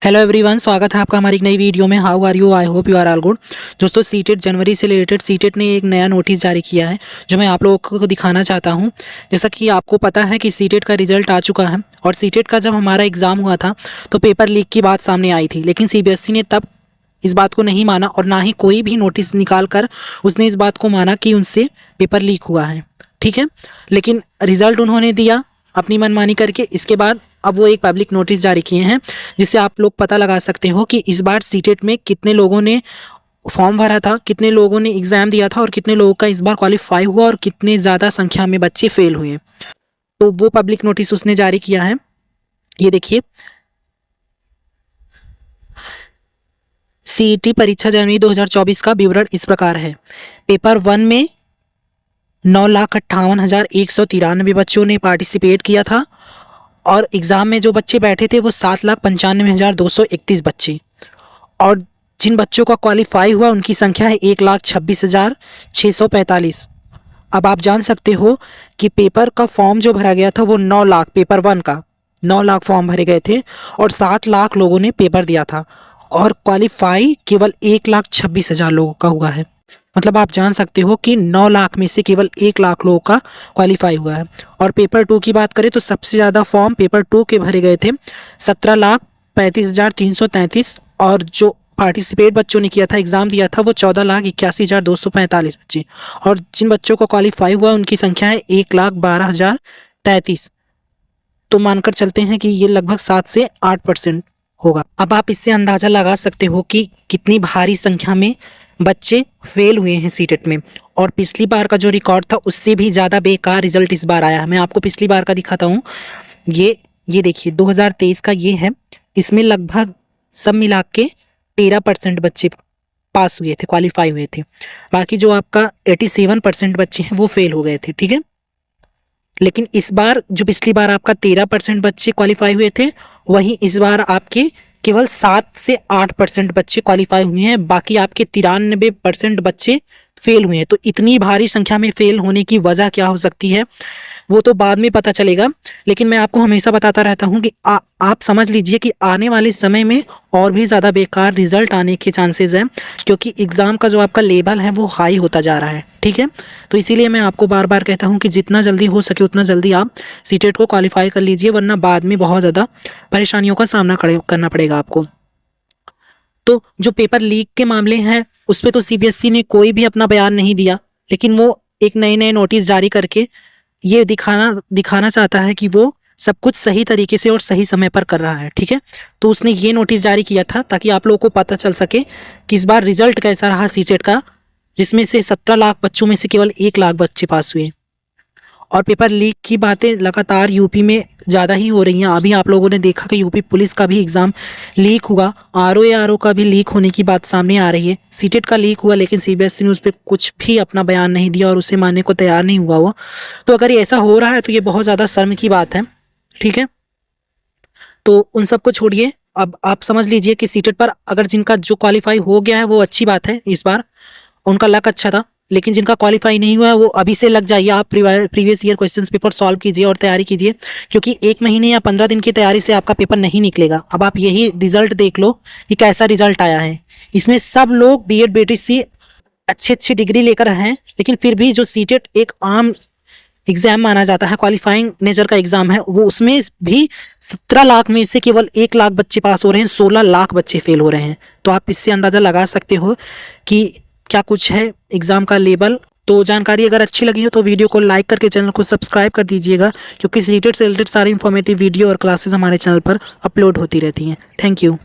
Hello everyone, स्वागत है आपका हमारी एक नई वीडियो में। How are you? I hope you are all good. दोस्तों, सीटेट जनवरी से रिलेटेड सीटेट ने एक नया नोटिस जारी किया है जो मैं आप लोगों को दिखाना चाहता हूं। जैसा कि आपको पता है कि सीटेट का रिजल्ट आ चुका है और सीटेट का जब हमारा एग्ज़ाम हुआ था तो पेपर लीक की बात सामने आई थी, लेकिन सीबीएसई ने तब इस बात को नहीं माना और ना ही कोई भी नोटिस निकाल कर उसने इस बात को माना कि उनसे पेपर लीक हुआ है। ठीक है, लेकिन रिजल्ट उन्होंने दिया अपनी मनमानी करके। इसके बाद अब वो एक पब्लिक नोटिस जारी किए हैं जिससे आप लोग पता लगा सकते हो कि इस बार सीटेट में कितने लोगों ने फॉर्म भरा था, कितने लोगों ने एग्ज़ाम दिया था और कितने लोगों का इस बार क्वालिफाई हुआ और कितने ज़्यादा संख्या में बच्चे फेल हुए। तो वो पब्लिक नोटिस उसने जारी किया है। ये देखिए, सीईटी परीक्षा जनवरी 2024 का विवरण इस प्रकार है। पेपर 1 में 9,58,193 बच्चों ने पार्टिसिपेट किया था और एग्ज़ाम में जो बच्चे बैठे थे वो 7,95,231 बच्चे, और जिन बच्चों का क्वालिफाई हुआ उनकी संख्या है 1,26,645। अब आप जान सकते हो कि पेपर का फॉर्म जो भरा गया था वो 9 लाख, पेपर 1 का 9 लाख फॉर्म भरे गए थे और 7 लाख लोगों ने पेपर दिया था और क्वालिफाई केवल 1,26,000 लोगों का हुआ है। मतलब आप जान सकते हो कि 9 लाख में से केवल 1 लाख लोगों का क्वालिफाई हुआ है। और पेपर 2 की बात करें तो सबसे ज़्यादा फॉर्म पेपर 2 के भरे गए थे 17,35,333, और जो पार्टिसिपेट बच्चों ने किया था, एग्ज़ाम दिया था, वो 14,81,245 बच्चे, और जिन बच्चों को क्वालिफाई हुआ उनकी संख्या है 1,12,033। तो मानकर चलते हैं कि ये लगभग 7 से 8% होगा। अब आप इससे अंदाज़ा लगा सकते हो कि कितनी भारी संख्या में बच्चे फेल हुए हैं सीटेट में। और पिछली बार का जो रिकॉर्ड था उससे भी ज़्यादा बेकार रिजल्ट इस बार आया है। मैं आपको पिछली बार का दिखाता हूँ। ये देखिए 2023 का ये है। इसमें लगभग सब मिला के 13% बच्चे पास हुए थे, क्वालिफाई हुए थे। बाकी जो आपका 87% बच्चे हैं वो फेल हो गए थे। ठीक है, लेकिन इस बार जो पिछली बार आपका 13% बच्चे क्वालिफाई हुए थे, वहीं इस बार आपके केवल 7 से 8% बच्चे क्वालिफाई हुए हैं। बाकी आपके 93% बच्चे फेल हुए हैं। तो इतनी भारी संख्या में फेल होने की वजह क्या हो सकती है वो तो बाद में पता चलेगा, लेकिन मैं आपको हमेशा बताता रहता हूं कि आप समझ लीजिए कि आने वाले समय में और भी ज़्यादा बेकार रिजल्ट आने के चांसेस हैं, क्योंकि एग्ज़ाम का जो आपका लेवल है वो हाई होता जा रहा है। ठीक है, तो इसीलिए मैं आपको बार बार कहता हूं कि जितना जल्दी हो सके उतना जल्दी आप सीटेट को क्वालिफाई कर लीजिए, वरना बाद में बहुत ज़्यादा परेशानियों का सामना करना पड़ेगा आपको। तो जो पेपर लीक के मामले हैं उस पर तो सीबीएसई ने कोई भी अपना बयान नहीं दिया, लेकिन वो एक नए नोटिस जारी करके ये दिखाना चाहता है कि वो सब कुछ सही तरीके से और सही समय पर कर रहा है। ठीक है, तो उसने ये नोटिस जारी किया था ताकि आप लोगों को पता चल सके कि इस बार रिजल्ट कैसा रहा सीटेट का, जिसमें से 17 लाख बच्चों में से केवल 1 लाख बच्चे पास हुए। और पेपर लीक की बातें लगातार यूपी में ज़्यादा ही हो रही हैं। अभी आप लोगों ने देखा कि यूपी पुलिस का भी एग्ज़ाम लीक हुआ, आरओ का भी लीक होने की बात सामने आ रही है। सीटेट का लीक हुआ, लेकिन सीबीएसई ने उस पर कुछ भी अपना बयान नहीं दिया और उसे मानने को तैयार नहीं हुआ। तो अगर ये ऐसा हो रहा है तो ये बहुत ज़्यादा शर्म की बात है। ठीक है, तो उन सबको छोड़िए। अब आप समझ लीजिए कि सीटेट पर अगर जिनका जो क्वालिफाई हो गया है वो अच्छी बात है, इस बार उनका लक अच्छा था, लेकिन जिनका क्वालिफाई नहीं हुआ है वो अभी से लग जाइए। आप previous year questions paper solve कीजिए और तैयारी कीजिए, क्योंकि 1 महीने या 15 दिन की तैयारी से आपका पेपर नहीं निकलेगा। अब आप यही रिजल्ट देख लो कि कैसा रिजल्ट आया है। इसमें सब लोग बीएड बीटीसी अच्छी डिग्री लेकर हैं, लेकिन फिर भी जो सीटेट एक आम एग्जाम माना जाता है, क्वालिफाइंग नेचर का एग्जाम है, वो उसमें भी 17 लाख में से केवल 1 लाख बच्चे पास हो रहे हैं, 16 लाख बच्चे फेल हो रहे हैं। तो आप इससे अंदाज़ा लगा सकते हो कि क्या कुछ है एग्ज़ाम का लेवल। तो जानकारी अगर अच्छी लगी हो तो वीडियो को लाइक करके चैनल को सब्सक्राइब कर दीजिएगा, क्योंकि सीटेट से रिलेटेड सारी इंफॉर्मेटिव वीडियो और क्लासेस हमारे चैनल पर अपलोड होती रहती हैं। Thank you.